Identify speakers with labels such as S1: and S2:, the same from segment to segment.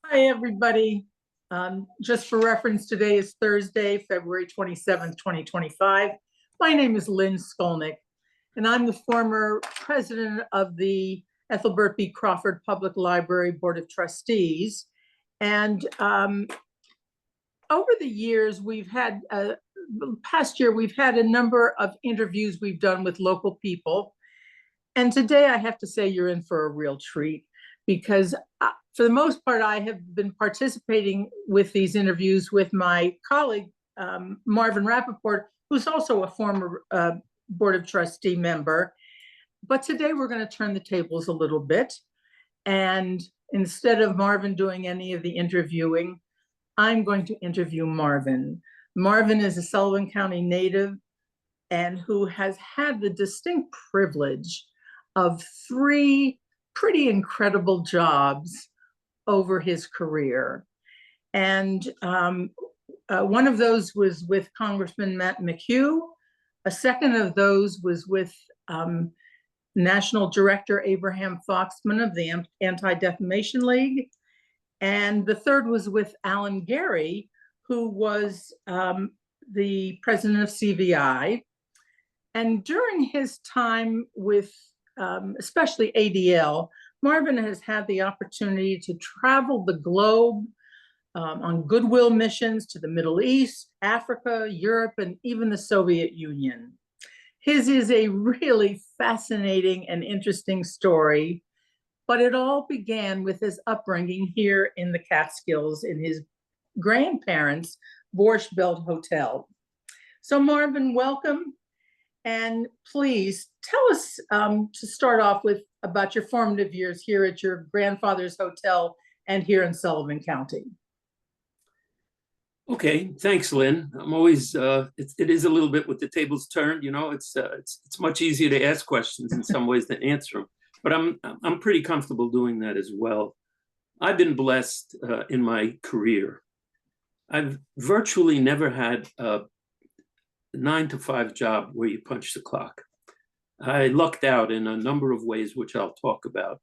S1: Hi, everybody. Just for reference, today is Thursday, February 27th, 2025. My name is Lynn Skolnick, and I'm the former president of the Ethelbert B. Crawford Public Library Board of Trustees. And over the years, past year, we've had a number of interviews we've done with local people. And today I have to say you're in for a real treat because for the most part, I have been participating with these interviews with my colleague, Marvin Rappaport, who's also a former Board of Trustee member. But today we're going to turn the tables a little bit. And instead of Marvin doing any of the interviewing, I'm going to interview Marvin. Marvin is a Sullivan County native and who has had the distinct privilege of three pretty incredible jobs over his career. And one of those was with Congressman Matt McHugh. A second of those was with National Director Abraham Foxman of the Anti-Defamation League. And the third was with Alan Gerry, who was the president of CVI. And during his time with especially ADL, Marvin has had the opportunity to travel the globe on goodwill missions to the Middle East, Africa, Europe, and even the Soviet Union. His is a really fascinating and interesting story, but it all began with his upbringing here in the Catskills in his grandparents' Borscht Belt Hotel. So Marvin, welcome. And please tell us to start off with about your formative years here at your grandfather's hotel and here in Sullivan County.
S2: Okay, thanks, Lynn. I'm always, it is a little bit with the tables turned, you know, it's much easier to ask questions in some ways than answer them, but I'm pretty comfortable doing that as well. I've been blessed in my career. I've virtually never had a 9-to-5 job where you punch the clock. I lucked out in a number of ways, which I'll talk about.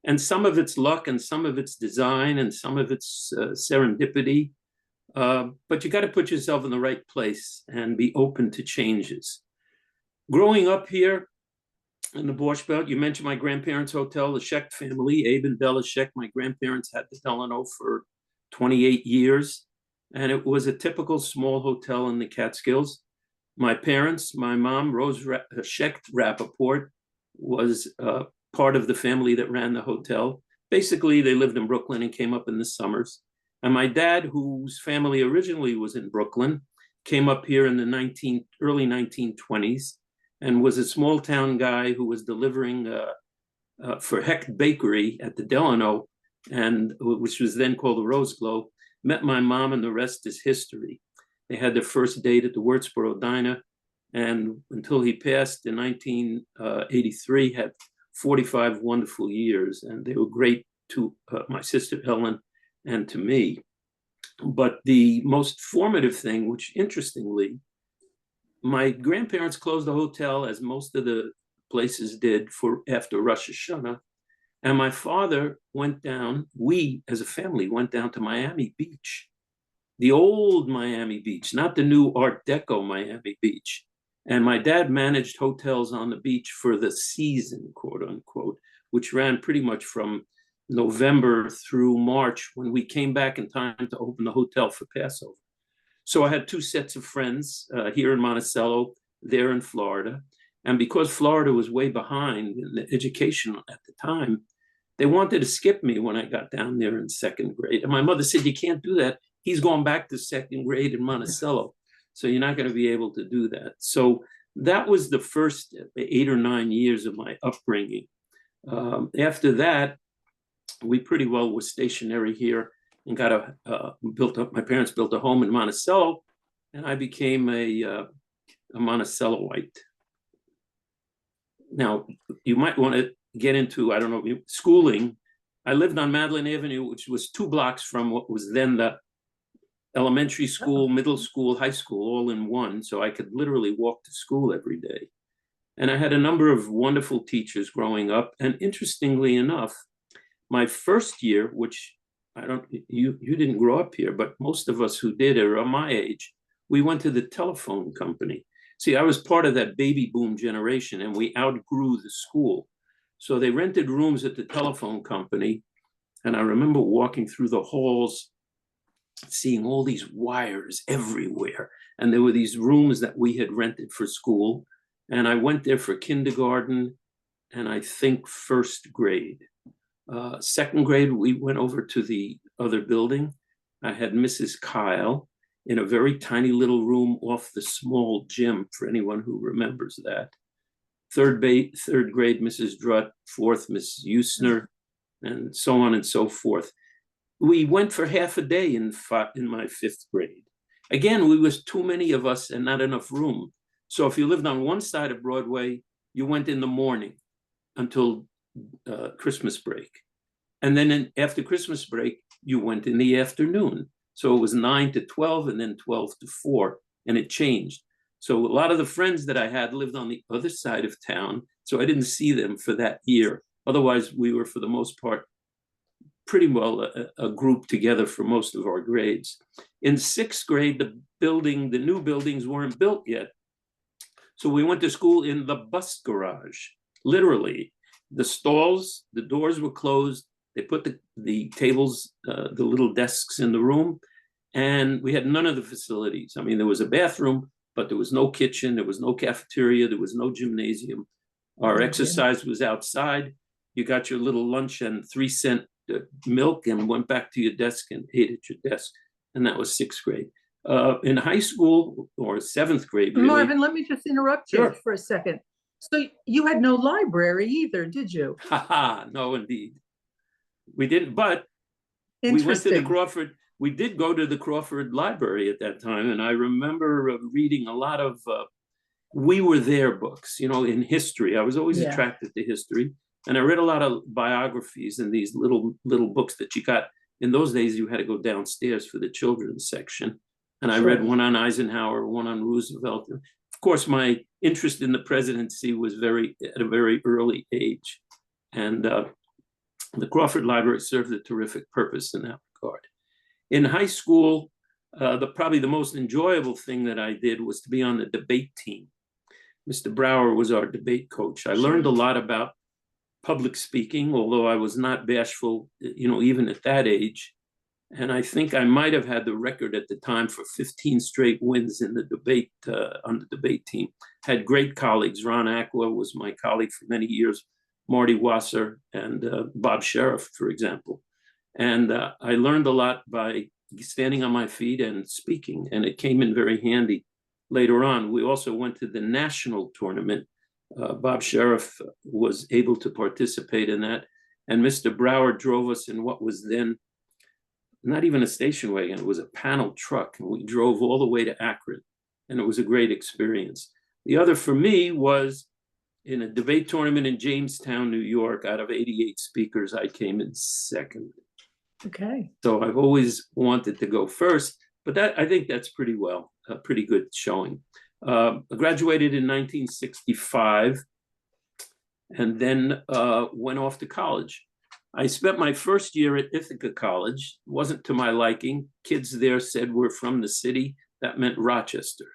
S2: And some of it's luck and some of it's design and some of it's serendipity. But you got to put yourself in the right place and be open to changes. Growing up here in the Borscht Belt, you mentioned my grandparents' hotel, the Schecht family, Abe and Bella Schecht. My grandparents had the Delano for 28 years. And it was a typical small hotel in the Catskills. My parents, my mom, Rose Schecht Rappaport, was part of the family that ran the hotel. Basically, they lived in Brooklyn and came up in the summers. And my dad, whose family originally was in Brooklyn, came up here in the early 1920s and was a small town guy who was delivering for Hecht Bakery at the Delano, and which was then called the Rose Glow. Met my mom, and the rest is history. They had their first date at the Wurtsboro Diner, and until he passed in 1983, had 45 wonderful years, and they were great to my sister Ellen and to me. But the most formative thing, which interestingly, my grandparents closed the hotel, as most of the places did, for after Rosh Hashanah. And my father went down, we as a family went down to Miami Beach, the old Miami Beach, not the new Art Deco Miami Beach. And my dad managed hotels on the beach for the season, quote unquote, which ran pretty much from November through March, when we came back in time to open the hotel for Passover. So I had two sets of friends here in Monticello, there in Florida. And because Florida was way behind in the education at the time, they wanted to skip me when I got down there in second grade. And my mother said, you can't do that. He's going back to second grade in Monticello. So you're not going to be able to do that. So that was the first 8 or 9 years of my upbringing. After that, we pretty well were stationary here and got my parents built a home in Monticello, and I became a Monticelloite. Now, you might want to get into, I don't know, schooling. I lived on Madeline Avenue, which was 2 blocks from what was then the elementary school, middle school, high school, all in one. So I could literally walk to school every day. And I had a number of wonderful teachers growing up. And interestingly enough, my first year, which you didn't grow up here, but most of us who did are my age. We went to the telephone company. See, I was part of that baby boom generation, and we outgrew the school. So they rented rooms at the telephone company. And I remember walking through the halls, seeing all these wires everywhere. And there were these rooms that we had rented for school. And I went there for kindergarten and I think first grade. Second grade, we went over to the other building. I had Mrs. Kyle in a very tiny little room off the small gym, for anyone who remembers that. Third grade, Mrs. Drutt. Fourth, Mrs. Usner, and so on and so forth. We went for half a day in my fifth grade. Again, we was too many of us and not enough room. So if you lived on one side of Broadway, you went in the morning until Christmas break. And then after Christmas break, you went in the afternoon. So it was 9 to 12 and then 12 to 4, and it changed. So a lot of the friends that I had lived on the other side of town, so I didn't see them for that year. Otherwise, we were, for the most part, pretty well a group together for most of our grades. In sixth grade, the new buildings weren't built yet. So we went to school in the bus garage, literally. The stalls, the doors were closed. They put the tables, the little desks in the room, and we had none of the facilities. I mean, there was a bathroom, but there was no kitchen, there was no cafeteria, there was no gymnasium. Our exercise was outside. You got your little lunch and 3-cent milk and went back to your desk and ate at your desk. And that was sixth grade. In high school, or seventh grade, really.
S1: Marvin, let me just interrupt you for a second. So you had no library either, did you?
S2: No, indeed. We didn't, but we went to the Crawford. We did go to the Crawford Library at that time. And I remember reading a lot of We Were There books, in history. I was always attracted to history. And I read a lot of biographies and these little books that you got. In those days, you had to go downstairs for the children's section. And I read one on Eisenhower, one on Roosevelt. And of course, my interest in the presidency was at a very early age. And the Crawford Library served a terrific purpose in that regard. In high school, probably the most enjoyable thing that I did was to be on the debate team. Mr. Brower was our debate coach. I learned a lot about public speaking, although I was not bashful, even at that age. And I think I might have had the record at the time for 15 straight wins in the debate, on the debate team. Had great colleagues. Ron Aqua was my colleague for many years, Marty Wasser and Bob Sheriff, for example. And I learned a lot by standing on my feet and speaking, and it came in very handy later on. We also went to the national tournament. Bob Sheriff was able to participate in that. And Mr. Brower drove us in what was then not even a station wagon, it was a panel truck. And we drove all the way to Akron, and it was a great experience. The other for me was in a debate tournament in Jamestown, New York. Out of 88 speakers, I came in second.
S1: Okay.
S2: So I've always wanted to go first, but I think that's pretty good showing. I graduated in 1965 and then went off to college. I spent my first year at Ithaca College. It wasn't to my liking. Kids there said we're from the city. That meant Rochester.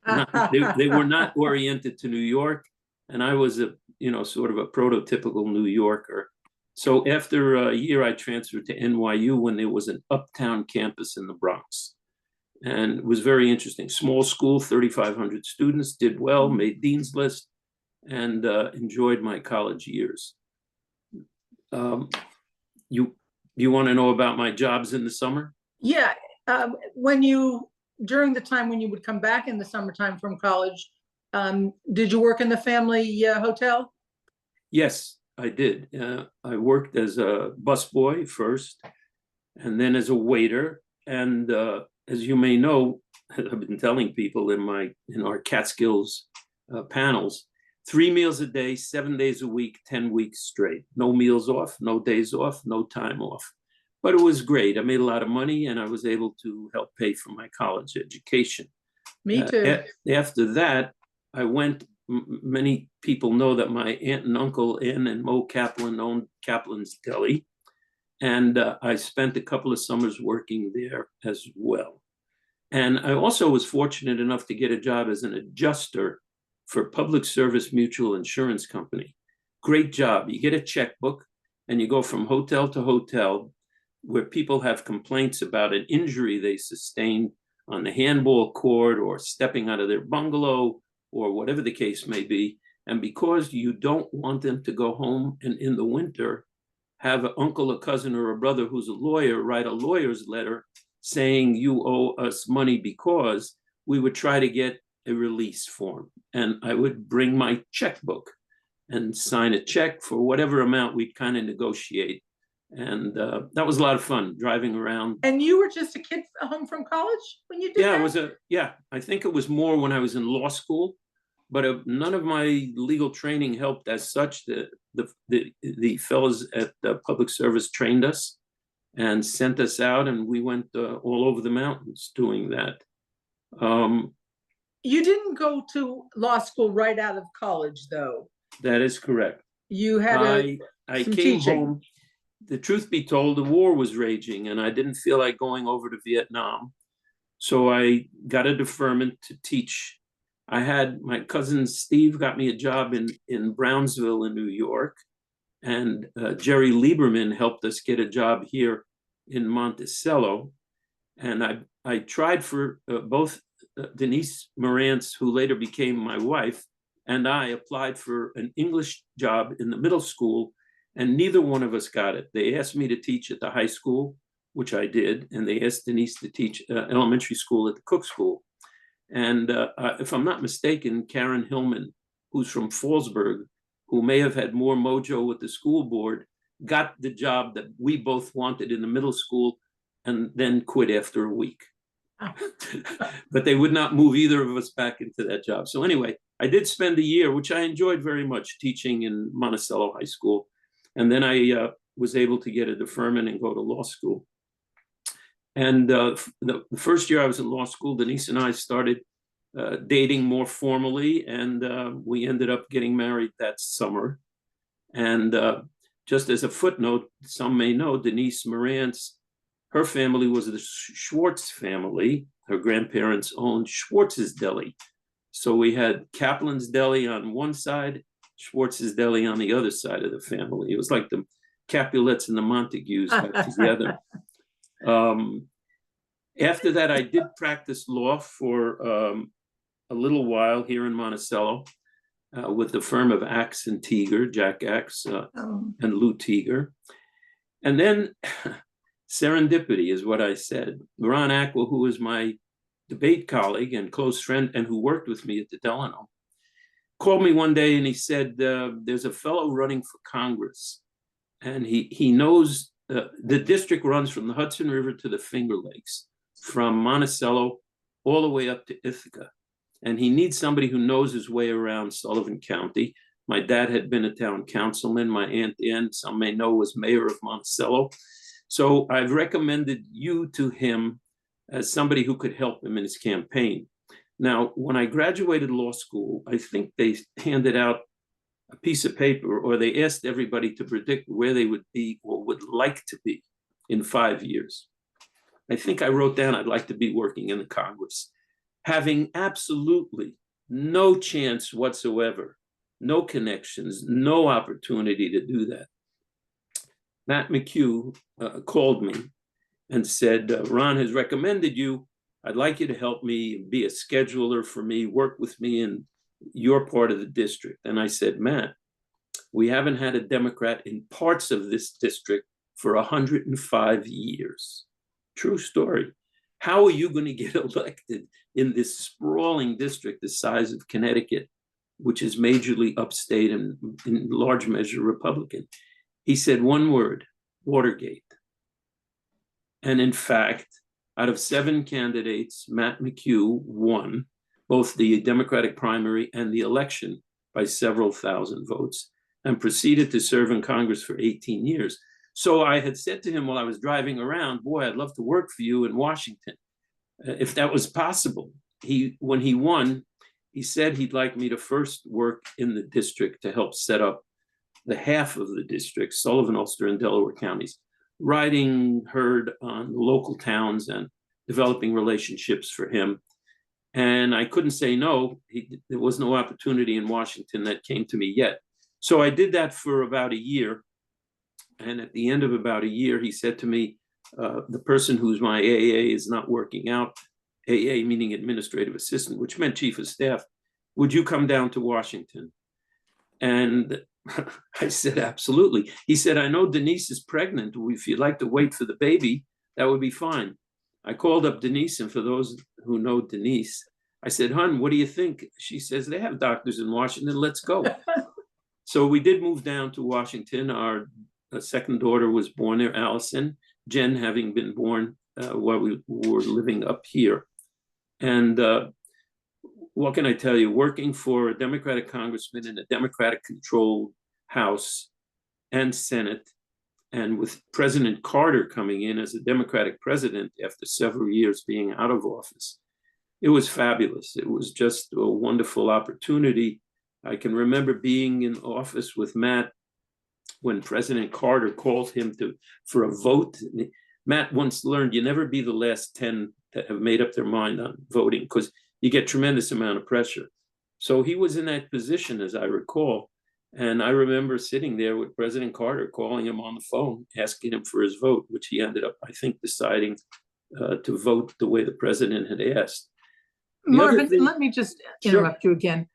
S2: They were not oriented to New York. And I was sort of a prototypical New Yorker. So after a year, I transferred to NYU when there was an uptown campus in the Bronx. And it was very interesting. Small school, 3,500 students, did well, made Dean's List, and enjoyed my college years. You want to know about my jobs in the summer?
S1: Yeah. During the time when you would come back in the summertime from college, did you work in the family hotel? Yes,
S2: I did. I worked as a busboy first, and then as a waiter. And as you may know, I've been telling people in our Catskills panels, 3 meals a day, 7 days a week, 10 weeks straight. No meals off, no days off, no time off. But it was great. I made a lot of money, and I was able to help pay for my college education.
S1: Me too.
S2: After that, I went. Many people know that my aunt and uncle, Ann and Mo Kaplan, owned Kaplan's Deli. And I spent a couple of summers working there as well. And I also was fortunate enough to get a job as an adjuster for Public Service Mutual Insurance Company. Great job. You get a checkbook and you go from hotel to hotel where people have complaints about an injury they sustained on the handball court or stepping out of their bungalow or whatever the case may be. And because you don't want them to go home and in the winter have an uncle, a cousin, or a brother who's a lawyer write a lawyer's letter saying you owe us money, because we would try to get a release form. And I would bring my checkbook and sign a check for whatever amount we'd kind of negotiate. And that was a lot of fun driving around.
S1: And you were just a kid home from college when you did
S2: that? I think it was more when I was in law school, but none of my legal training helped as such. The fellows at the public service trained us and sent us out, and we went all over the mountains doing that.
S1: You didn't go to law school right out of college, though.
S2: That is correct.
S1: You had
S2: I
S1: some
S2: came
S1: teaching.
S2: home. The truth be told, the war was raging, and I didn't feel like going over to Vietnam. So I got a deferment to teach. I had my cousin Steve got me a job in Brownsville in New York, and Jerry Lieberman helped us get a job here in Monticello. And I tried for both Denise Morantz, who later became my wife, and I applied for an English job in the middle school, and neither one of us got it. They asked me to teach at the high school, which I did, and they asked Denise to teach elementary school at the Cook School. And if I'm not mistaken, Karen Hillman, who's from Fallsburg, who may have had more mojo with the school board, got the job that we both wanted in the middle school and then quit after a week. But they would not move either of us back into that job. So anyway, I did spend a year, which I enjoyed very much, teaching in Monticello High School. And then I was able to get a deferment and go to law school. And the first year I was in law school, Denise and I started dating more formally, and we ended up getting married that summer. And just as a footnote, some may know, Denise Morantz, her family was the Schwartz family. Her grandparents owned Schwartz's Deli. So we had Kaplan's Deli on one side, Schwartz's Deli on the other side of the family. It was like the Capulets and the Montagues got together. After that, I did practice law for a little while here in Monticello with the firm of Axe and Teeger, Jack Axe and Lou Teeger. And then serendipity is what I said. Ron Aqua, who was my debate colleague and close friend and who worked with me at the Delano, called me one day and he said, there's a fellow running for Congress, and he knows the district runs from the Hudson River to the Finger Lakes, from Monticello all the way up to Ithaca. And he needs somebody who knows his way around Sullivan County. My dad had been a town councilman. My aunt Ann, some may know, was mayor of Monticello. So I've recommended you to him as somebody who could help him in his campaign. Now, when I graduated law school, I think they handed out a piece of paper, or they asked everybody to predict where they would be or would like to be in 5 years. I think I wrote down I'd like to be working in the Congress, having absolutely no chance whatsoever, no connections, no opportunity to do that. Matt McHugh called me and said, Ron has recommended you. I'd like you to help me, be a scheduler for me, work with me in your part of the district. And I said, Matt, we haven't had a Democrat in parts of this district for 105 years. True story. How are you going to get elected in this sprawling district the size of Connecticut, which is majorly upstate and in large measure Republican? He said one word: Watergate. And in fact, out of 7 candidates, Matt McHugh won both the Democratic primary and the election by several thousand votes and proceeded to serve in Congress for 18 years. So I had said to him while I was driving around, boy, I'd love to work for you in Washington, if that was possible. When he won, he said he'd like me to first work in the district to help set up the half of the district, Sullivan, Ulster, and Delaware counties, riding herd on the local towns and developing relationships for him. And I couldn't say no. There was no opportunity in Washington that came to me yet. So I did that for about a year. And at the end of about a year, he said to me, the person who's my AA is not working out, AA meaning administrative assistant, which meant chief of staff. Would you come down to Washington? And I said, absolutely. He said, I know Denise is pregnant. If you'd like to wait for the baby, that would be fine. I called up Denise, and for those who know Denise, I said, hon, what do you think? She says, they have doctors in Washington, let's go. So we did move down to Washington. Our second daughter was born there, Allison, Jen having been born while we were living up here. And what can I tell you? Working for a Democratic congressman in a Democratic-controlled House and Senate, and with President Carter coming in as a Democratic president after several years being out of office, it was fabulous. It was just a wonderful opportunity. I can remember being in office with Matt when President Carter called him for a vote. Matt once learned, you never be the last 10 that have made up their mind on voting, because you get tremendous amount of pressure. So he was in that position, as I recall. And I remember sitting there with President Carter, calling him on the phone, asking him for his vote, which he ended up, I think, deciding to vote the way the president had asked.
S1: Marvin, let me just interrupt you again.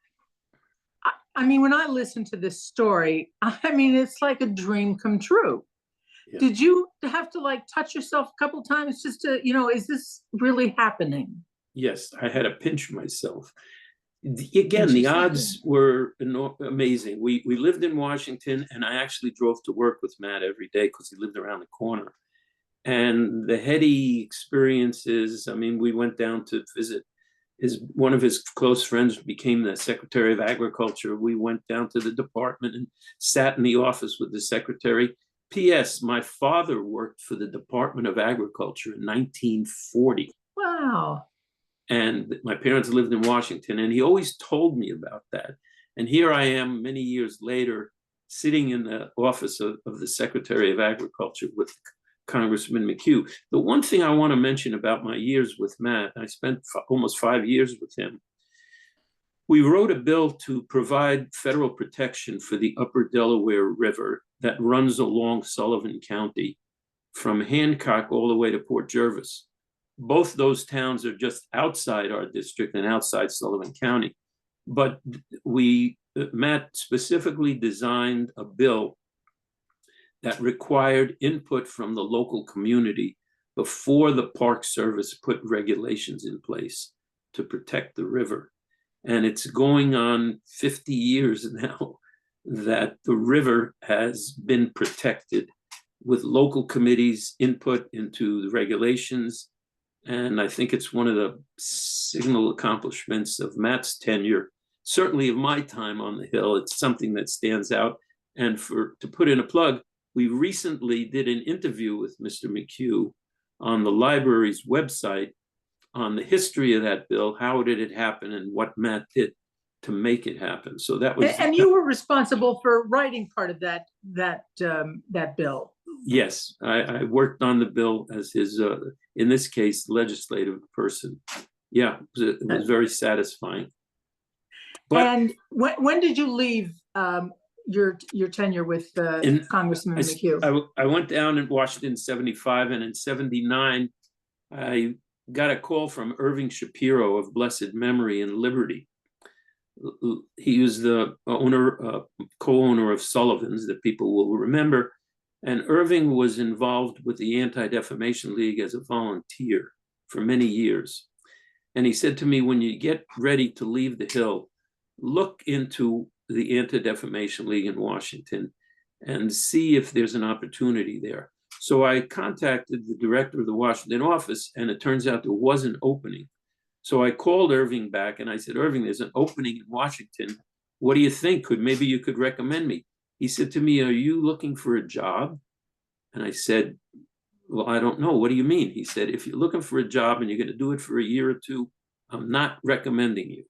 S1: I mean, when I listen to this story, I mean, it's like a dream come true. Yeah. Did you have to like touch yourself a couple times just to, is this really happening?
S2: Yes, I had to pinch myself. Again, the odds were amazing. We lived in Washington, and I actually drove to work with Matt every day because he lived around the corner. And the heady experiences, I mean, we went down to visit one of his close friends became the Secretary of Agriculture. We went down to the department and sat in the office with the secretary. P.S. My father worked for the Department of Agriculture in 1940.
S1: Wow.
S2: And my parents lived in Washington, and he always told me about that. And here I am many years later, sitting in the office of the Secretary of Agriculture with Congressman McHugh. The one thing I want to mention about my years with Matt, I spent almost 5 years with him. We wrote a bill to provide federal protection for the Upper Delaware River that runs along Sullivan County from Hancock all the way to Port Jervis. Both those towns are just outside our district and outside Sullivan County. But Matt specifically designed a bill that required input from the local community before the Park Service put regulations in place to protect the river. And it's going on 50 years now that the river has been protected with local committees' input into the regulations. And I think it's one of the signal accomplishments of Matt's tenure, certainly of my time on the Hill. It's something that stands out. And to put in a plug, we recently did an interview with Mr. McHugh on the library's website on the history of that bill, how did it happen, and what Matt did to make it happen. So that was.
S1: And you were responsible for writing part of that bill.
S2: Yes, I worked on the bill as his, in this case, legislative person. Yeah, it was very satisfying. But
S1: and when did you leave your tenure with Congressman McHugh?
S2: I went down in Washington in 75, and in 79, I got a call from Irving Shapiro of blessed memory in Liberty. He was the co-owner of Sullivan's that people will remember. And Irving was involved with the Anti-Defamation League as a volunteer for many years. And he said to me, when you get ready to leave the Hill, look into the Anti-Defamation League in Washington and see if there's an opportunity there. So I contacted the director of the Washington office, and it turns out there was an opening. So I called Irving back and I said, Irving, there's an opening in Washington. What do you think? Maybe you could recommend me. He said to me, are you looking for a job? And I said, well, I don't know. What do you mean? He said, if you're looking for a job and you're going to do it for a year or two, I'm not recommending you.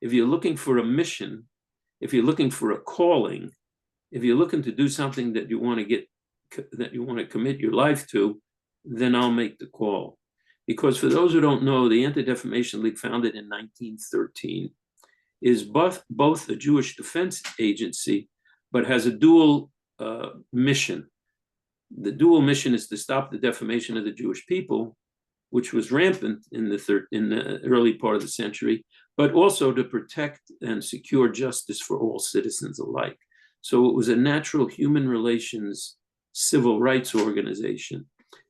S2: If you're looking for a mission, if you're looking for a calling, if you're looking to do something that you want to get that you want to commit your life to, then I'll make the call. Because for those who don't know, the Anti-Defamation League, founded in 1913, is both a Jewish defense agency, but has a dual mission. The dual mission is to stop the defamation of the Jewish people, which was rampant in the early part of the century, but also to protect and secure justice for all citizens alike. So it was a natural human relations civil rights organization.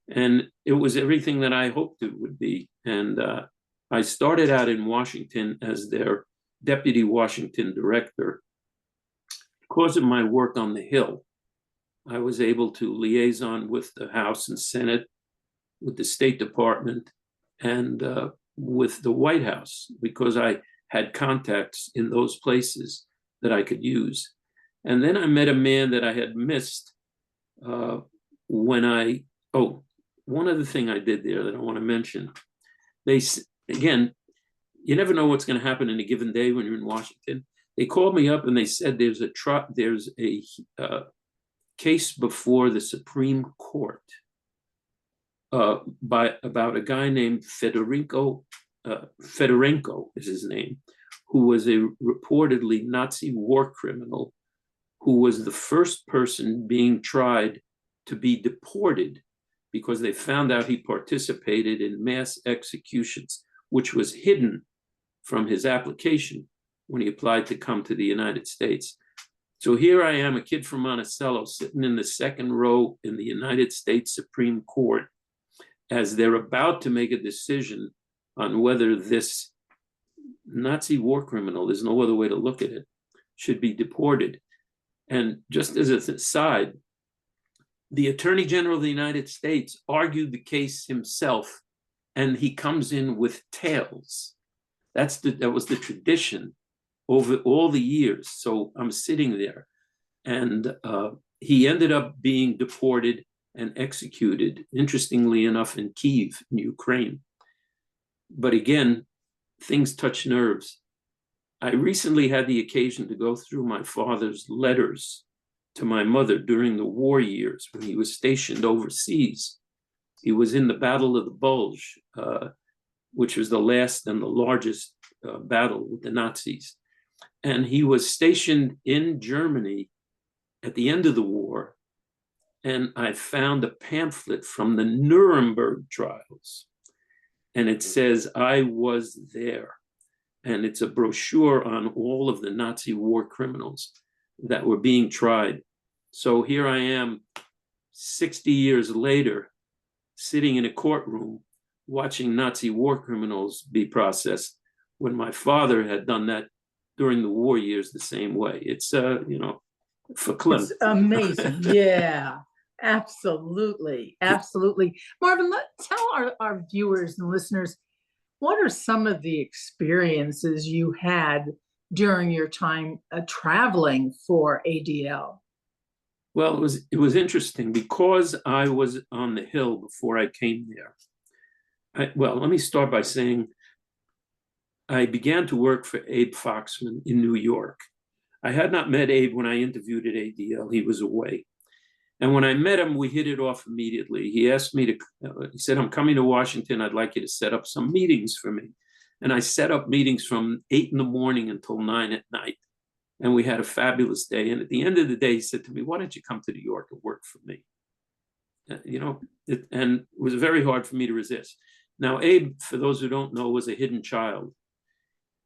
S2: And it was everything that I hoped it would be. And I started out in Washington as their deputy Washington director. Because of my work on the Hill, I was able to liaison with the House and Senate, with the State Department, and with the White House, because I had contacts in those places that I could use. And then I met a man that I had missed one other thing I did there that I want to mention. Again, you never know what's going to happen in a given day when you're in Washington. They called me up and they said there's a case before the Supreme Court about a guy named Fedorenko is his name, who was a reportedly Nazi war criminal, who was the first person being tried to be deported because they found out he participated in mass executions, which was hidden from his application when he applied to come to the United States. So here I am, a kid from Monticello, sitting in the second row in the United States Supreme Court as they're about to make a decision on whether this Nazi war criminal, there's no other way to look at it, should be deported. And just as an aside, the Attorney General of the United States argued the case himself, and he comes in with tails. That was the tradition over all the years. So I'm sitting there, and he ended up being deported and executed, interestingly enough, in Kyiv, in Ukraine. But again, things touch nerves. I recently had the occasion to go through my father's letters to my mother during the war years when he was stationed overseas. He was in the Battle of the Bulge, which was the last and the largest battle with the Nazis. And he was stationed in Germany at the end of the war. And I found a pamphlet from the Nuremberg trials. And it says, I was there. And it's a brochure on all of the Nazi war criminals that were being tried. So here I am, 60 years later, sitting in a courtroom, watching Nazi war criminals be processed, when my father had done that during the war years the same way. It's, for Clem.
S1: It's amazing. Yeah, absolutely. Absolutely. Marvin, tell our viewers and listeners, what are some of the experiences you had during your time traveling for ADL?
S2: Well, it was interesting because I was on the Hill before I came there. Let me start by saying I began to work for Abe Foxman in New York. I had not met Abe when I interviewed at ADL. He was away. And when I met him, we hit it off immediately. He asked me he said, I'm coming to Washington. I'd like you to set up some meetings for me. And I set up meetings from 8 in the morning until 9 at night. And we had a fabulous day. And at the end of the day, he said to me, why don't you come to New York and work for me? And it was very hard for me to resist. Now, Abe, for those who don't know, was a hidden child.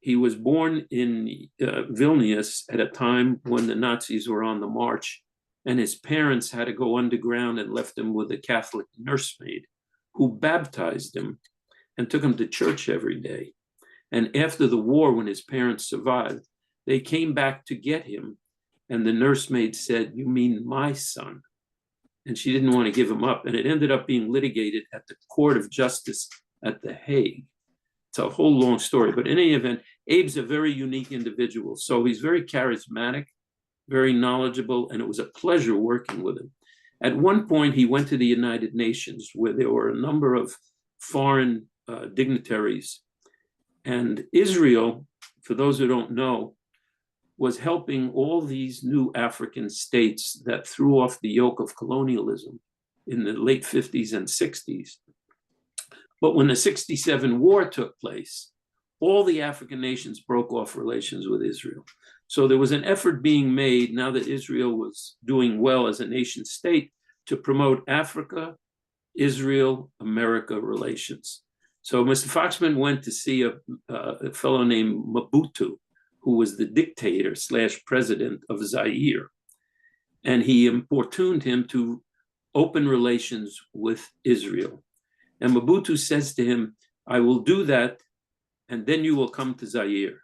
S2: He was born in Vilnius at a time when the Nazis were on the march, and his parents had to go underground and left him with a Catholic nursemaid who baptized him and took him to church every day. And after the war, when his parents survived, they came back to get him. And the nursemaid said, you mean my son? And she didn't want to give him up. And it ended up being litigated at the Court of Justice at The Hague. It's a whole long story. But in any event, Abe's a very unique individual. So he's very charismatic, very knowledgeable, and it was a pleasure working with him. At one point, he went to the United Nations, where there were a number of foreign dignitaries. And Israel, for those who don't know, was helping all these new African states that threw off the yoke of colonialism in the late 50s and 60s. But when the 67 war took place, all the African nations broke off relations with Israel. So there was an effort being made, now that Israel was doing well as a nation state, to promote Africa, Israel, America relations. So Mr. Foxman went to see a fellow named Mobutu, who was the dictator / president of Zaire. And he importuned him to open relations with Israel. And Mobutu says to him, I will do that, and then you will come to Zaire.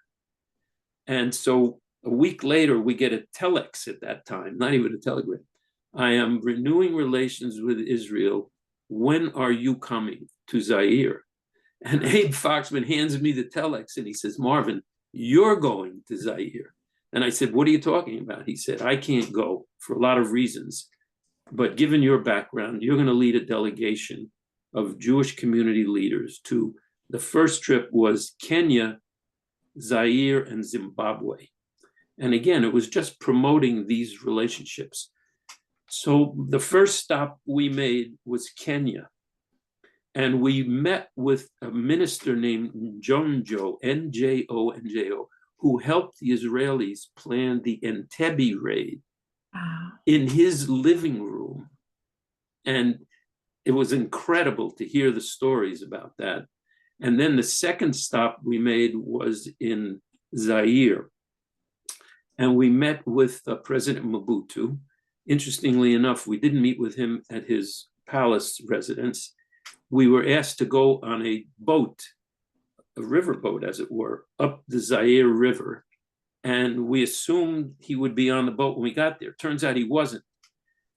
S2: And so a week later, we get a telex at that time, not even a telegram. I am renewing relations with Israel. When are you coming to Zaire? And Abe Foxman hands me the telex and he says, Marvin, you're going to Zaire. And I said, what are you talking about? He said, I can't go for a lot of reasons. But given your background, you're going to lead a delegation of Jewish community leaders to, the first trip was Kenya, Zaire, and Zimbabwe. And again, it was just promoting these relationships. So the first stop we made was Kenya. And we met with a minister named Njonjo, Njonjo, who helped the Israelis plan the Entebbe raid in his living room. And it was incredible to hear the stories about that. And then the second stop we made was in Zaire. And we met with President Mobutu. Interestingly enough, we didn't meet with him at his palace residence. We were asked to go on a boat, a riverboat, as it were, up the Zaire River. And we assumed he would be on the boat when we got there. Turns out he wasn't.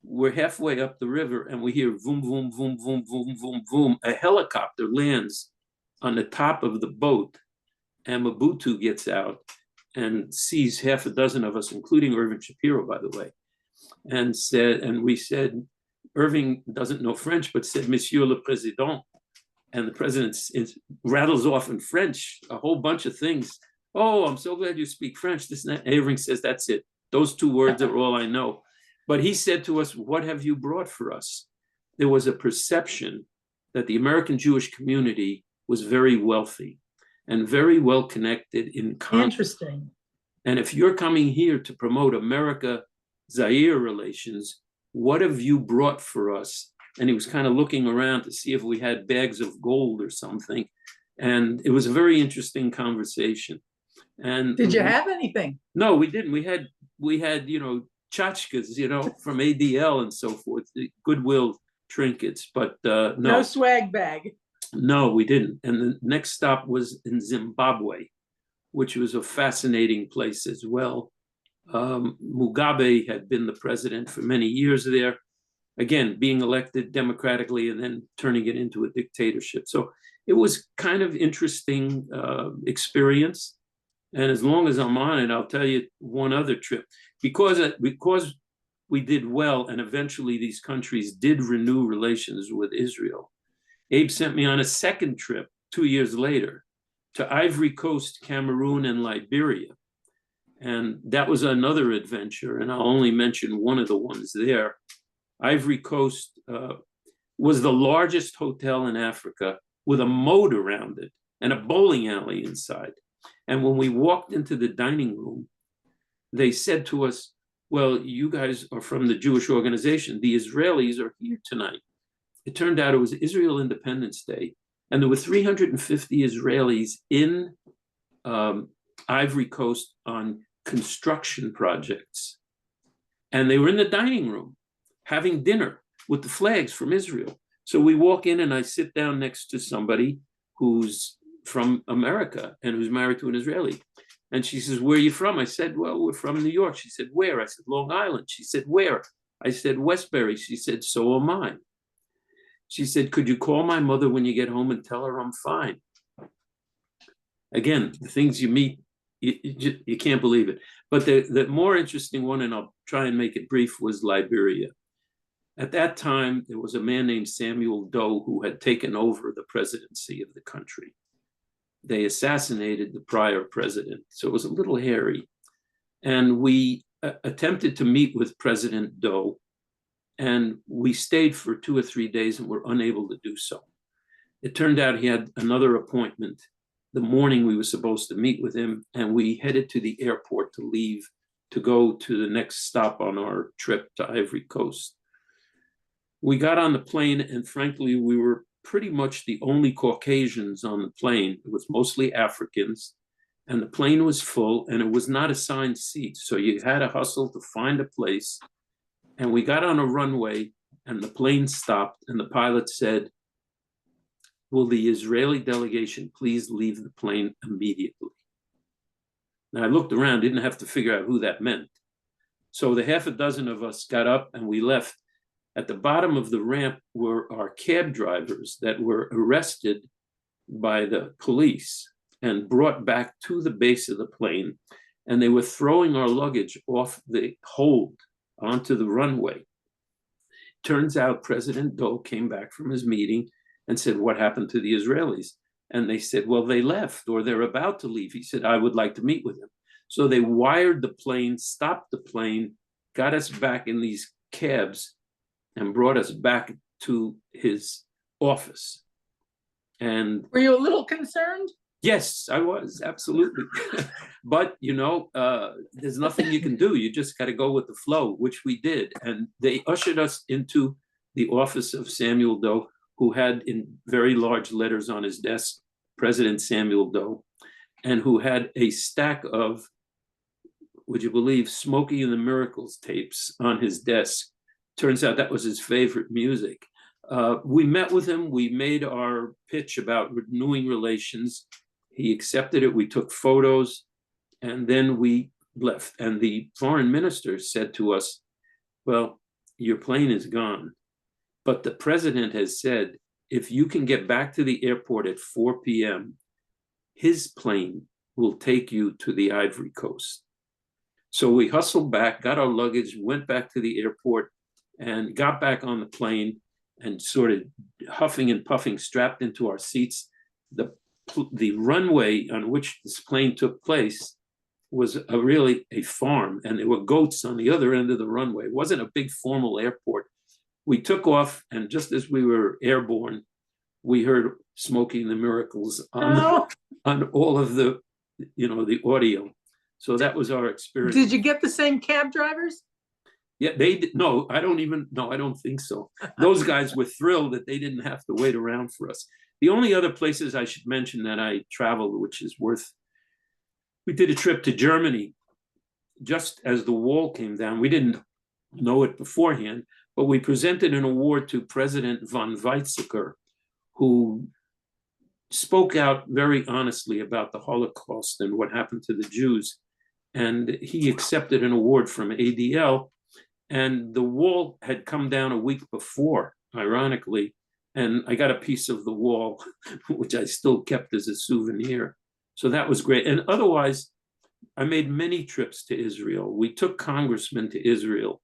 S2: We're halfway up the river and we hear boom, boom, boom, boom, boom, boom, boom. A helicopter lands on the top of the boat, and Mobutu gets out and sees half a dozen of us, including Irving Shapiro, by the way, and we said, Irving doesn't know French, but said, Monsieur le Président. And the president rattles off in French a whole bunch of things. Oh, I'm so glad you speak French. This and that. Irving says, that's it. Those two words are all I know. But he said to us, what have you brought for us? There was a perception that the American Jewish community was very wealthy and very well connected in contact.
S1: Interesting.
S2: And if you're coming here to promote America-Zaire relations, what have you brought for us? And he was kind of looking around to see if we had bags of gold or something. And it was a very interesting conversation. And
S1: did you have anything?
S2: No, we didn't. We had, tchotchkes, from ADL and so forth, goodwill trinkets, but no.
S1: No swag bag.
S2: No, we didn't. And the next stop was in Zimbabwe, which was a fascinating place as well. Mugabe had been the president for many years there, again, being elected democratically and then turning it into a dictatorship. So it was kind of interesting experience. And as long as I'm on it, I'll tell you one other trip. Because we did well, and eventually these countries did renew relations with Israel, Abe sent me on a second trip 2 years later to Ivory Coast, Cameroon, and Liberia. And that was another adventure, and I'll only mention one of the ones there. Ivory Coast was the largest hotel in Africa with a moat around it and a bowling alley inside. And when we walked into the dining room, they said to us, well, you guys are from the Jewish organization. The Israelis are here tonight. It turned out it was Israel Independence Day, and there were 350 Israelis in Ivory Coast on construction projects. And they were in the dining room having dinner with the flags from Israel. So we walk in and I sit down next to somebody who's from America and who's married to an Israeli. And she says, where are you from? I said, well, we're from New York. She said, where? I said, Long Island. She said, where? I said, Westbury. She said, so am I. She said, could you call my mother when you get home and tell her I'm fine? Again, the things you meet, you can't believe it. But the more interesting one, and I'll try and make it brief, was Liberia. At that time, there was a man named Samuel Doe who had taken over the presidency of the country. They assassinated the prior president, so it was a little hairy. And we attempted to meet with President Doe, and we stayed for 2 or 3 days and were unable to do so. It turned out he had another appointment the morning we were supposed to meet with him, and we headed to the airport to leave to go to the next stop on our trip to Ivory Coast. We got on the plane, and frankly, we were pretty much the only Caucasians on the plane. It was mostly Africans, and the plane was full, and it was not assigned seats. So you had to hustle to find a place. And we got on a runway, and the plane stopped, and the pilot said, "Will the Israeli delegation please leave the plane immediately?" Now I looked around, didn't have to figure out who that meant. So the half a dozen of us got up and we left. At the bottom of the ramp were our cab drivers that were arrested by the police and brought back to the base of the plane. And they were throwing our luggage off the hold onto the runway. Turns out President Doe came back from his meeting and said, "What happened to the Israelis?" And they said, "Well, they left, or they're about to leave." He said, "I would like to meet with them." So they wired the plane, stopped the plane, got us back in these cabs, and brought us back to his office. And
S1: were you a little concerned?
S2: yes, I was, absolutely. But, there's nothing you can do. You just got to go with the flow, which we did. And they ushered us into the office of Samuel Doe, who had in very large letters on his desk, President Samuel Doe, and who had a stack of, would you believe, Smokey and the Miracles tapes on his desk. Turns out that was his favorite music. We met with him. We made our pitch about renewing relations. He accepted it. We took photos, and then we left. And the foreign minister said to us, "Well, your plane is gone, but the president has said, if you can get back to the airport at 4 p.m., his plane will take you to the Ivory Coast." So we hustled back, got our luggage, went back to the airport, and got back on the plane and sort of huffing and puffing, strapped into our seats. The runway on which this plane took place was really a farm, and there were goats on the other end of the runway. It wasn't a big formal airport. We took off, and just as we were airborne, we heard Smokey and the Miracles on all of the audio. So that was our experience.
S1: Did you get the same cab drivers?
S2: Yeah, they did. No, I don't think so. Those guys were thrilled that they didn't have to wait around for us. The only other places I should mention that I traveled, which is we did a trip to Germany just as the wall came down. We didn't know it beforehand, but we presented an award to President von Weizsäcker, who spoke out very honestly about the Holocaust and what happened to the Jews. And he accepted an award from ADL. And the wall had come down a week before, ironically, and I got a piece of the wall, which I still kept as a souvenir. So that was great. And otherwise, I made many trips to Israel. We took congressmen to Israel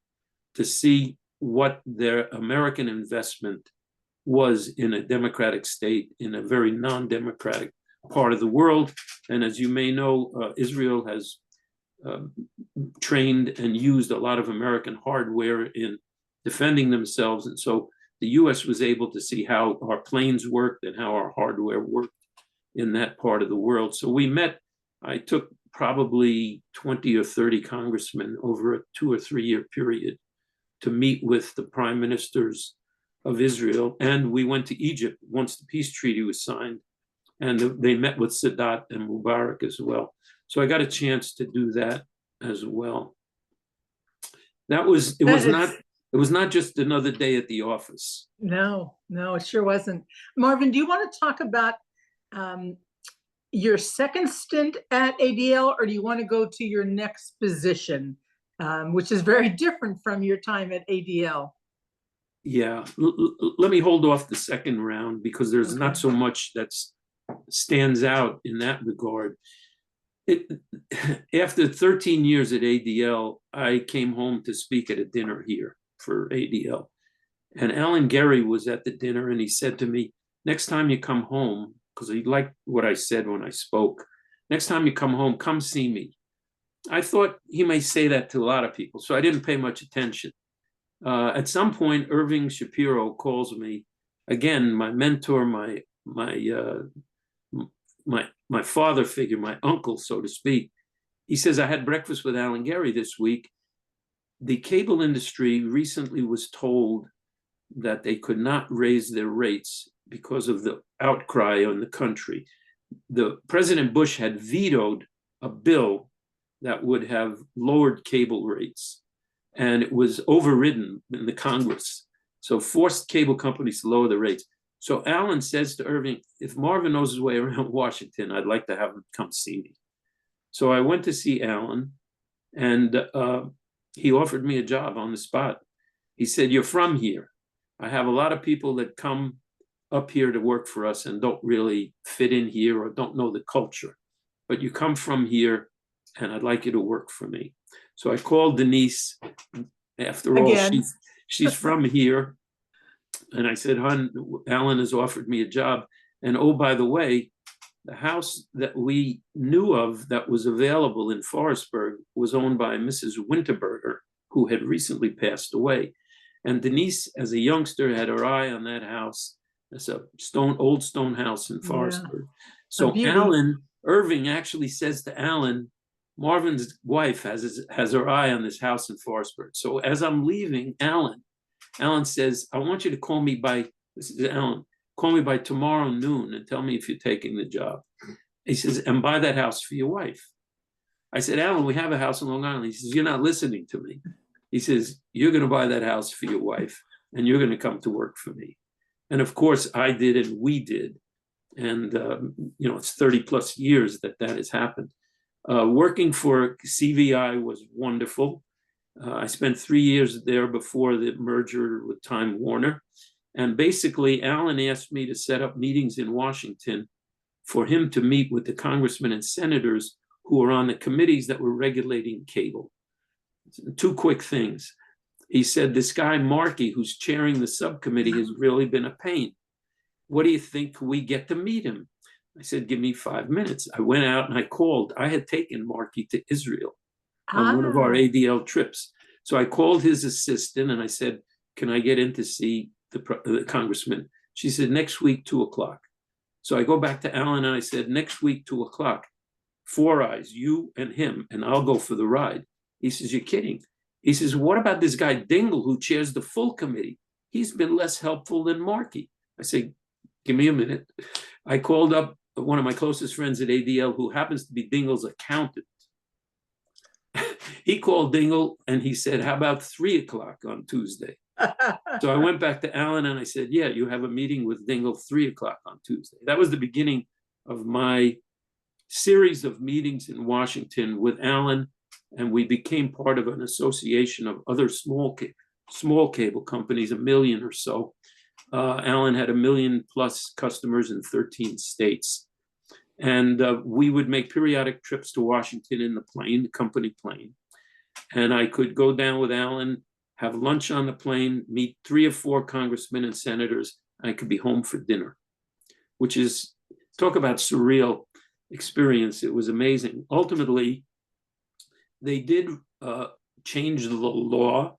S2: to see what their American investment was in a democratic state, in a very non-democratic part of the world. And as you may know, Israel has trained and used a lot of American hardware in defending themselves. And so the US was able to see how our planes worked and how our hardware worked in that part of the world. So I took probably 20 or 30 congressmen over a 2 or 3 year period to meet with the prime ministers of Israel. And we went to Egypt once the peace treaty was signed, and they met with Sadat and Mubarak as well. So I got a chance to do that as well. It was not just another day at the office.
S1: No, it sure wasn't. Marvin, do you want to talk about your second stint at ADL, or do you want to go to your next position, which is very different from your time at ADL?
S2: Yeah, let me hold off the second round because there's not so much that stands out in that regard. After 13 years at ADL, I came home to speak at a dinner here for ADL. And Alan Gerry was at the dinner, and he said to me, "Next time you come home," because he liked what I said when I spoke, "next time you come home, come see me. I thought he may say that to a lot of people, so I didn't pay much attention. At some point, Irving Shapiro calls me, again, my mentor, my father figure, my uncle, so to speak. He says, I had breakfast with Alan Gerry this week. The cable industry recently was told that they could not raise their rates because of the outcry on the country. President Bush had vetoed a bill that would have lowered cable rates, and it was overridden in the Congress. So forced cable companies to lower the rates. So Alan says to Irving, if Marvin knows his way around Washington, I'd like to have him come see me. So I went to see Alan, and he offered me a job on the spot. He said, you're from here. I have a lot of people that come up here to work for us and don't really fit in here or don't know the culture. But you come from here, and I'd like you to work for me. So I called Denise. After all, she's from here. And I said, hon, Alan has offered me a job. And oh, by the way, the house that we knew of that was available in Forestburg was owned by Mrs. Winterberger, who had recently passed away. And Denise, as a youngster, had her eye on that house. It's a old stone house in Forestburg. Yeah. So Irving actually says to Alan, Marvin's wife has her eye on this house in Forestburg. So as I'm leaving, Alan says, I want you to call me by, this is Alan, call me by tomorrow noon and tell me if you're taking the job. He says, and buy that house for your wife. I said, Alan, we have a house in Long Island. He says, you're not listening to me. He says, you're going to buy that house for your wife and you're going to come to work for me. And of course I did, and we did. And, it's 30 plus years that has happened. Working for CVI was wonderful. I spent 3 years there before the merger with Time Warner. And basically, Alan asked me to set up meetings in Washington for him to meet with the congressmen and senators who were on the committees that were regulating cable. 2 quick things. He said, this guy, Markey, who's chairing the subcommittee, has really been a pain. What do you think? Can we get to meet him? I said, give me 5 minutes. I went out and I called. I had taken Markey to Israel on one of our ADL trips. So I called his assistant and I said, can I get in to see the congressman? She said, next week, 2 o'clock. So I go back to Alan and I said, next week, 2 o'clock, 4 eyes, you and him, and I'll go for the ride. He says, you're kidding. He says, what about this guy Dingle who chairs the full committee? He's been less helpful than Markey. I said, give me a minute. I called up one of my closest friends at ADL who happens to be Dingle's accountant. He called Dingle and he said, how about 3 o'clock on Tuesday? So I went back to Alan and I said, yeah, you have a meeting with Dingle 3 o'clock on Tuesday. That was the beginning of my series of meetings in Washington with Alan, and we became part of an association of other small cable companies, 1 million or so. Alan had 1 million plus customers in 13 states. And we would make periodic trips to Washington in the plane, the company plane. And I could go down with Alan, have lunch on the plane, meet 3 or 4 congressmen and senators, and I could be home for dinner, which is, talk about surreal experience. It was amazing. Ultimately, they did change the law,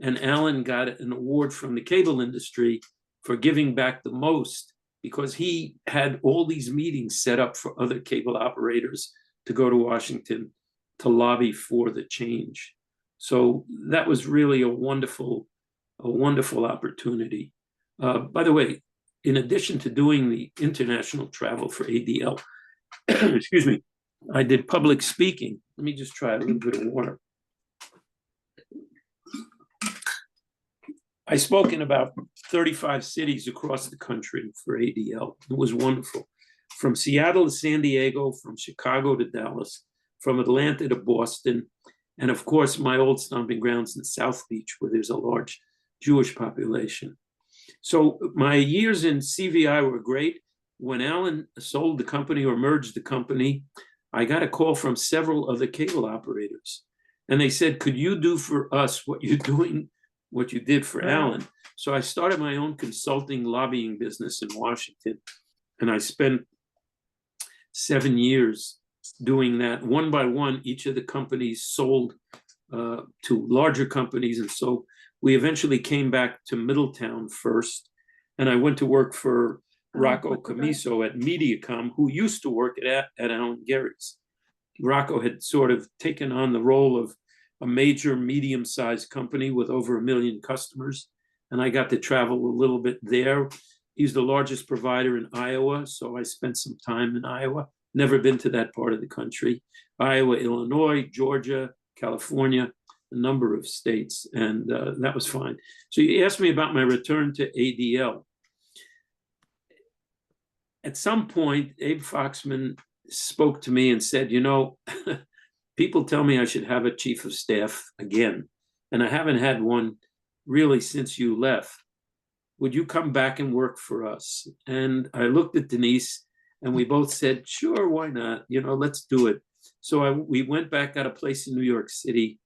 S2: and Alan got an award from the cable industry for giving back the most, because he had all these meetings set up for other cable operators to go to Washington to lobby for the change. So that was really a wonderful opportunity. By the way, in addition to doing the international travel for ADL, excuse me, I did public speaking. Let me just try a little bit of water. I spoke in about 35 cities across the country for ADL. It was wonderful. From Seattle to San Diego, from Chicago to Dallas, from Atlanta to Boston, and of course, my old stomping grounds in South Beach, where there's a large Jewish population. So my years in CVI were great. When Alan sold the company or merged the company, I got a call from several other cable operators. And they said, could you do for us what you did for Alan? So I started my own consulting lobbying business in Washington. And I spent 7 years doing that. One by one, each of the companies sold to larger companies. And so we eventually came back to Middletown first. And I went to work for Rocco Camiso at Mediacom, who used to work at Alan Gerry's. Rocco had sort of taken on the role of a major medium-sized company with over 1 million customers. And I got to travel a little bit there. He's the largest provider in Iowa, so I spent some time in Iowa. Never been to that part of the country. Iowa, Illinois, Georgia, California, a number of states, and that was fine. So you asked me about my return to ADL. At some point, Abe Foxman spoke to me and said, you know, people tell me I should have a chief of staff again, and I haven't had one really since you left. Would you come back and work for us? And I looked at Denise, and we both said, sure, why not? You know, let's do it. So we went back, got a place in New York City,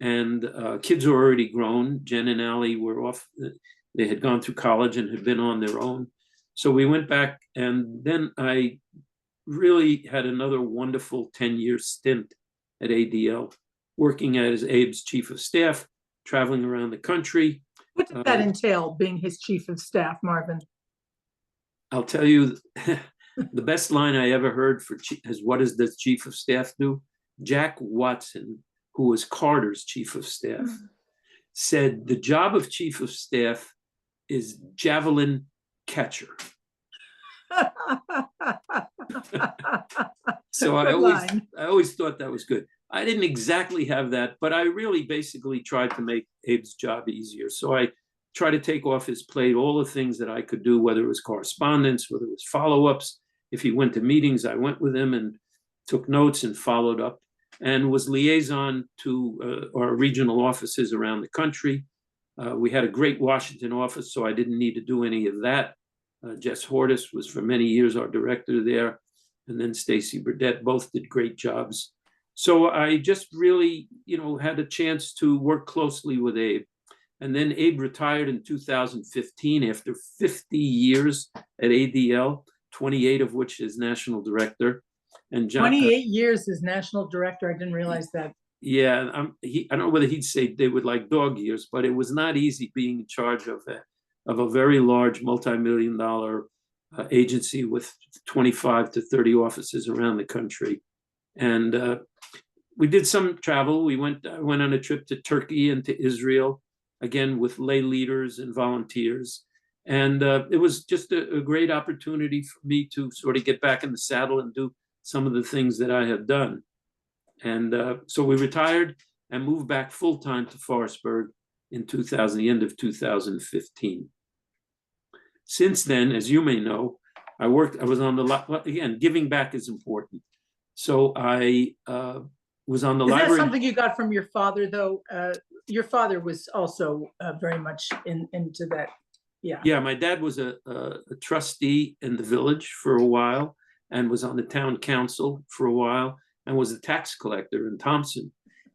S2: and kids were already grown. Jen and Allie were off. They had gone through college and had been on their own. So we went back, and then I really had another wonderful 10-year stint at ADL, working as Abe's chief of staff, traveling around the country.
S1: What did that entail, being his chief of staff, Marvin?
S2: I'll tell you, the best line I ever heard is, what does the chief of staff do? Jack Watson, who was Carter's chief of staff, said the job of chief of staff is javelin catcher. So I always thought that was good. I didn't exactly have that, but I really basically tried to make Abe's job easier. So I tried to take off his plate all the things that I could do, whether it was correspondence, whether it was follow-ups. If he went to meetings, I went with him and took notes and followed up, and was liaison to our regional offices around the country. We had a great Washington office, so I didn't need to do any of that. Jess Hortis was for many years our director there, and then Stacy Burdett, both did great jobs. So I just really, you know, had a chance to work closely with Abe. And then Abe retired in 2015 after 50 years at ADL, 28 of which as national director. And John,
S1: 28 years as national director. I didn't realize that.
S2: Yeah, I don't know whether he'd say they would like dog years, but it was not easy being in charge of a very large multi-million-dollar agency with 25 to 30 offices around the country. And we did some travel. I went on a trip to Turkey and to Israel, again with lay leaders and volunteers. And it was just a great opportunity for me to sort of get back in the saddle and do some of the things that I had done. And so we retired and moved back full-time to Forestburg in the end of 2015. Since then, as you may know, I was on the, again, giving back is important. So I was on the library.
S1: Is that something you got from your father, though? Your father was also very much into that. Yeah. Yeah,
S2: my dad was a trustee in the village for a while, and was on the town council for a while, and was a tax collector in Thompson.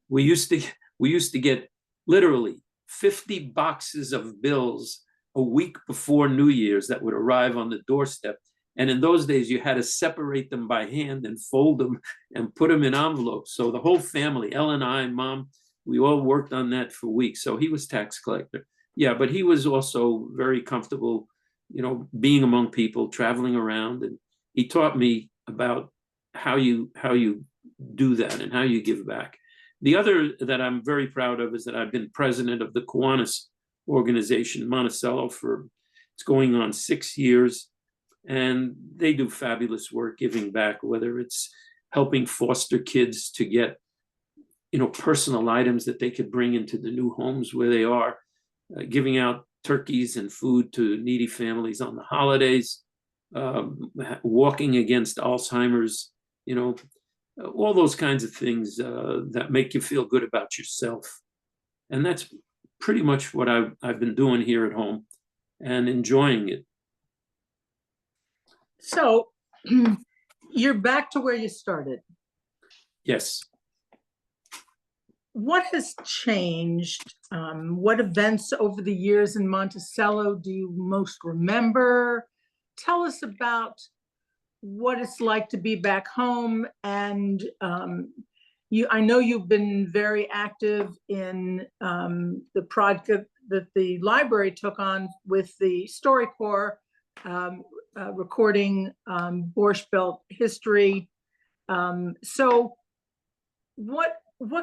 S2: We used to get literally 50 boxes of bills a week before New Year's that would arrive on the doorstep. And in those days, you had to separate them by hand and fold them and put them in envelopes. So the whole family, Ellen, I, Mom, we all worked on that for weeks. So he was tax collector. Yeah, but he was also very comfortable, you know, being among people, traveling around. And he taught me about how you do that and how you give back. The other that I'm very proud of is that I've been president of the Kiwanis organization, Monticello, for it's going on 6 years. And they do fabulous work giving back, whether it's helping foster kids to get, you know, personal items that they could bring into the new homes where they are, giving out turkeys and food to needy families on the holidays, walking against Alzheimer's, you know, all those kinds of things that make you feel good about yourself. And that's pretty much what I've been doing here at home and enjoying it.
S1: So you're back to where you started.
S2: Yes.
S1: What has changed? What events over the years in Monticello do you most remember? Tell us about what it's like to be back home. And I know you've been very active in the project that the library took on with the StoryCorps, recording Borscht Belt history. So what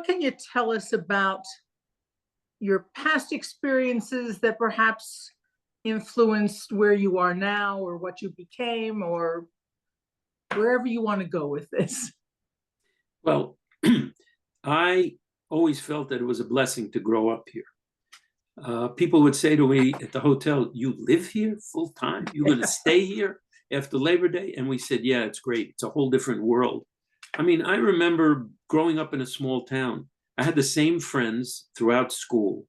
S1: can you tell us about your past experiences that perhaps influenced where you are now, or what you became, or wherever you want to go with this?
S2: Well, I always felt that it was a blessing to grow up here. People would say to me at the hotel, "You live here full time? You're going to stay here after Labor Day?" And we said, "Yeah, it's great. It's a whole different world." I mean, I remember growing up in a small town. I had the same friends throughout school,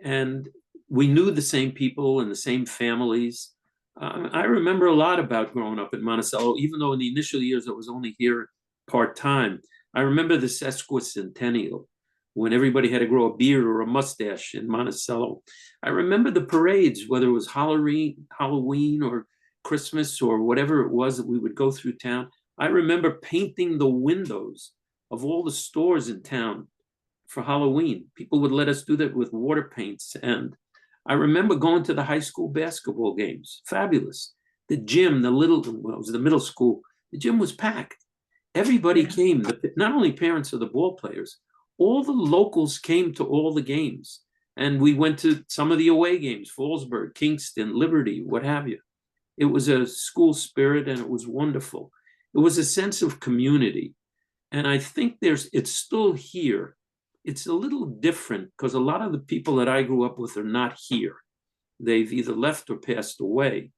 S2: and we knew the same people and the same families. I remember a lot about growing up in Monticello, even though in the initial years I was only here part-time. I remember the sesquicentennial, when everybody had to grow a beard or a mustache in Monticello. I remember the parades, whether it was Halloween or Christmas or whatever it was that we would go through town. I remember painting the windows of all the stores in town for Halloween. People would let us do that with water paints. And I remember going to the high school basketball games. Fabulous. The gym, well, it was the middle school, the gym was packed. Everybody came, not only parents of the ball players, all the locals came to all the games. And we went to some of the away games, Fallsburg, Kingston, Liberty, what have you. It was a school spirit and it was wonderful. It was a sense of community. And I think it's still here. It's a little different because a lot of the people that I grew up with are not here. They've either left or passed away.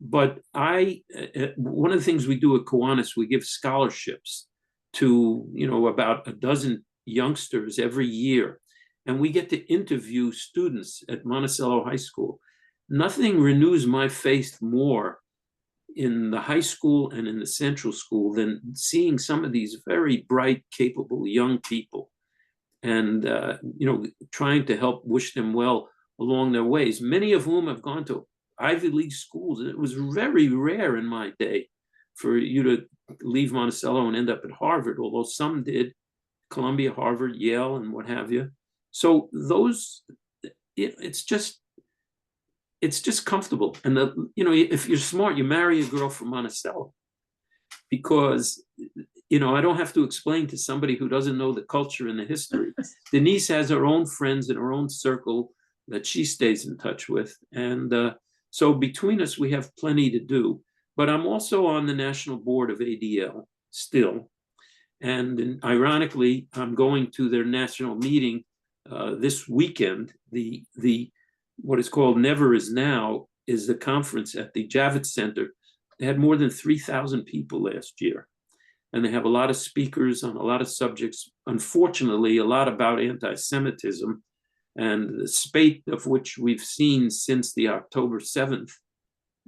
S2: But one of the things we do at Kiwanis, we give scholarships to, about a dozen youngsters every year. And we get to interview students at Monticello High School. Nothing renews my faith more in the high school and in the central school than seeing some of these very bright, capable young people and, trying to help wish them well along their ways, many of whom have gone to Ivy League schools. And it was very rare in my day for you to leave Monticello and end up at Harvard, although some did, Columbia, Harvard, Yale, and what have you. So it's just comfortable. And if you're smart, you marry a girl from Monticello, because I don't have to explain to somebody who doesn't know the culture and the history. Denise has her own friends in her own circle that she stays in touch with. And so between us, we have plenty to do. But I'm also on the national board of ADL still. And ironically, I'm going to their national meeting this weekend. What is called Never Is Now is the conference at the Javits Center. They had more than 3,000 people last year. And they have a lot of speakers on a lot of subjects, unfortunately, a lot about anti-Semitism and the spate of which we've seen since the October 7th.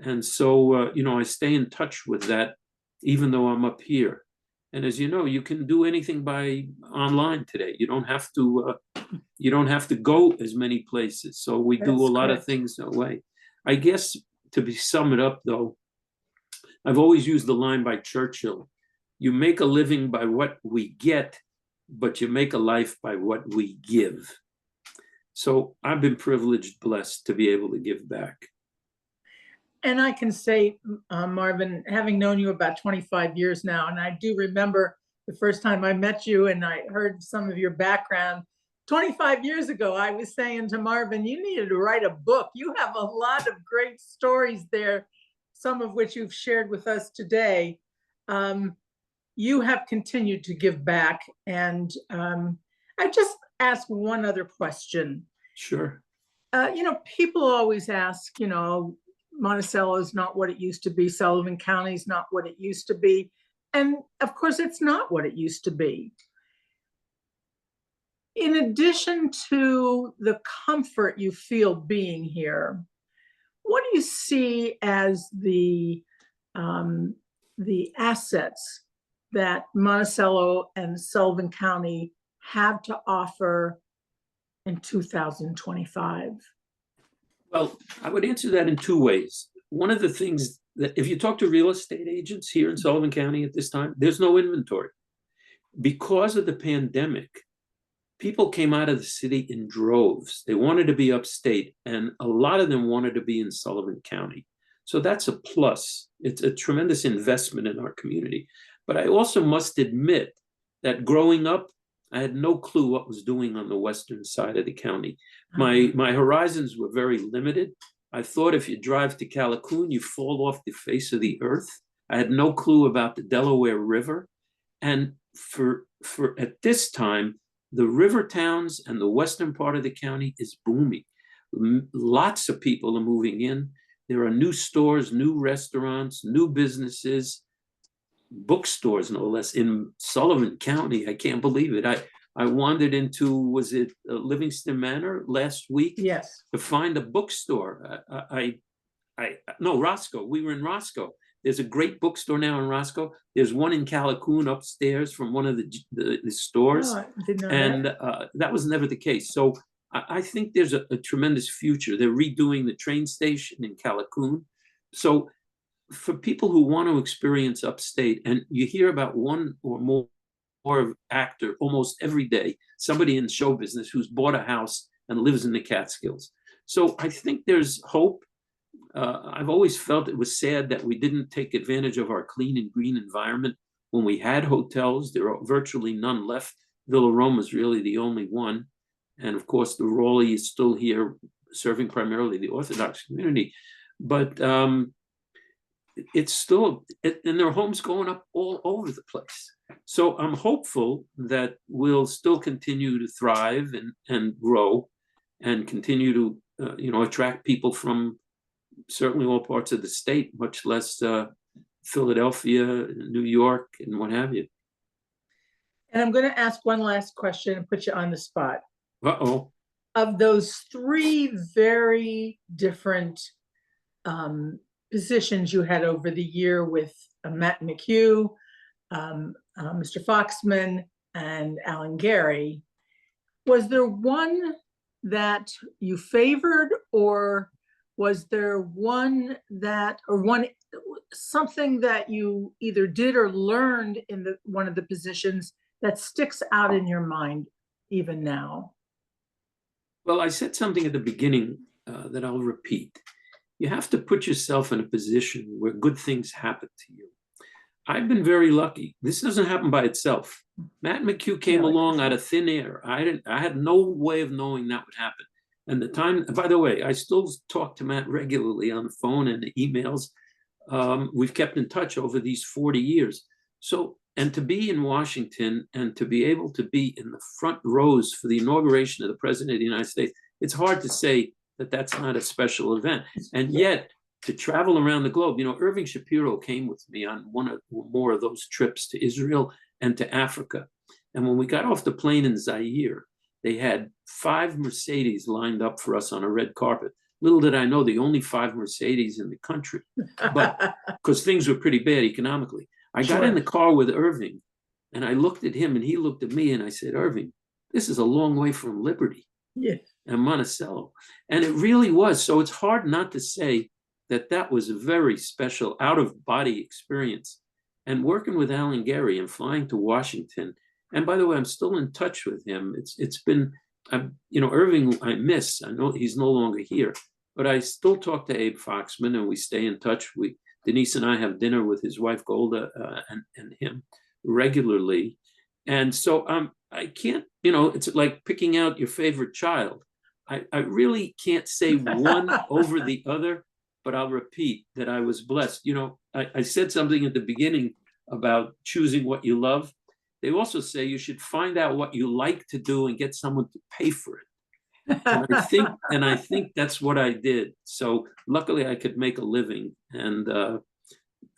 S2: And so, I stay in touch with that, even though I'm up here. And as you know, you can do anything by online today. You don't have to go as many places. So we do a lot of things that way. I guess to sum it up, though, I've always used the line by Churchill: "You make a living by what we get, but you make a life by what we give." So I've been privileged, blessed to be able to give back.
S1: And I can say, Marvin, having known you about 25 years now, and I do remember the first time I met you and I heard some of your background 25 years ago, I was saying to Marvin, you needed to write a book. You have a lot of great stories there, some of which you've shared with us today. You have continued to give back. And I just ask one other question.
S2: Sure.
S1: People always ask, Monticello is not what it used to be. Sullivan County is not what it used to be. And of course, it's not what it used to be. In addition to the comfort you feel being here, what do you see as the assets that Monticello and Sullivan County have to offer in 2025?
S2: Well, I would answer that in two ways. one of the things that if you talk to real estate agents here in Sullivan County at this time, there's no inventory. Because of the pandemic, people came out of the city in droves. They wanted to be upstate, and a lot of them wanted to be in Sullivan County. So that's a plus. It's a tremendous investment in our community. But I also must admit that growing up, I had no clue what was doing on the western side of the county. My horizons were very limited. I thought if you drive to Callicoon, you fall off the face of the earth. I had no clue about the Delaware River. And for at this time, the river towns and the western part of the county is booming. Lots of people are moving in. There are new stores, new restaurants, new businesses, bookstores, no less, in Sullivan County. I can't believe it. I wandered into, was it Livingston Manor last week?
S1: Yes.
S2: To find a bookstore. No, Roscoe. We were in Roscoe. There's a great bookstore now in Roscoe. There's one in Callicoon upstairs from one of the stores.
S1: Oh, I didn't know
S2: and
S1: that.
S2: That was never the case. So I think there's a tremendous future. They're redoing the train station in Callicoon. So for people who want to experience upstate, and you hear about one or more actor almost every day, somebody in show business who's bought a house and lives in the Catskills. So I think there's hope. I've always felt it was sad that we didn't take advantage of our clean and green environment when we had hotels. There are virtually none left. Villa Roma is really the only one. And of course, the Raleigh is still here, serving primarily the Orthodox community. But it's still, and their homes going up all over the place. So I'm hopeful that we'll still continue to thrive and grow and continue to, attract people from certainly all parts of the state, much less Philadelphia, New York, and what have you.
S1: And I'm going to ask one last question and put you on the spot.
S2: Uh-oh.
S1: Of those three very different positions you had over the year with Matt McHugh, Mr. Foxman, and Alan Gerry, was there one that you favored, or was there one that, or something that you either did or learned in one of the positions that sticks out in your mind even now?
S2: Well, I said something at the beginning that I'll repeat. You have to put yourself in a position where good things happen to you. I've been very lucky. This doesn't happen by itself. Matt McHugh came along out of thin air. I had no way of knowing that would happen. And the time, by the way, I still talk to Matt regularly on the phone and the emails. We've kept in touch over these 40 years. So, and to be in Washington and to be able to be in the front rows for the inauguration of the President of the United States, it's hard to say that that's not a special event. And yet, to travel around the globe, Irving Shapiro came with me on one or more of those trips to Israel and to Africa. And when we got off the plane in Zaire, they had 5 Mercedes lined up for us on a red carpet. Little did I know, the only 5 Mercedes in the country, but because things were pretty bad economically. I got in the car with Irving, and I looked at him, and he looked at me, and I said, Irving, this is a long way from Liberty and Monticello. And it really was. So it's hard not to say that that was a very special out-of-body experience. And working with Alan Gerry and flying to Washington, and by the way, I'm still in touch with him. It's been, Irving I miss. I know he's no longer here, but I still talk to Abe Foxman, and we stay in touch. Denise and I have dinner with his wife Golda and him regularly. And so I can't, it's like picking out your favorite child. I really can't say one over the other, but I'll repeat that I was blessed. I said something at the beginning about choosing what you love. They also say you should find out what you like to do and get someone to pay for it. And I think that's what I did. So luckily I could make a living, and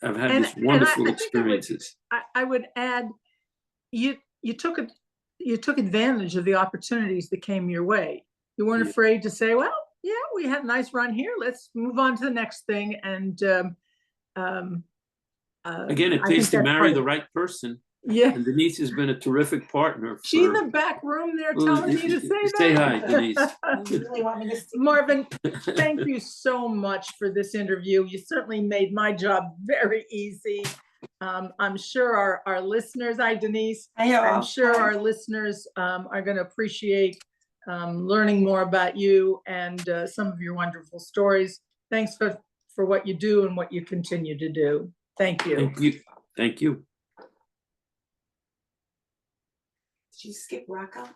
S2: I've had these wonderful experiences.
S1: I would add, you took advantage of the opportunities that came your way. You weren't afraid to say, well, yeah, we had a nice run here. Let's move on to the next thing. And
S2: again, it takes to marry the right person.
S1: Yeah,
S2: And Denise has been a terrific partner.
S1: she in the back room there telling me to say that.
S2: Say hi, Denise.
S3: You really want me to stick?
S1: Marvin, thank you so much for this interview. You certainly made my job very easy. I'm sure our listeners, hi Denise, I'm sure our listeners are going to appreciate learning more about you and some of your wonderful stories. Thanks for what you do and what you continue to do. Thank you.
S2: Thank you. Thank you.
S3: Did you skip Rocco?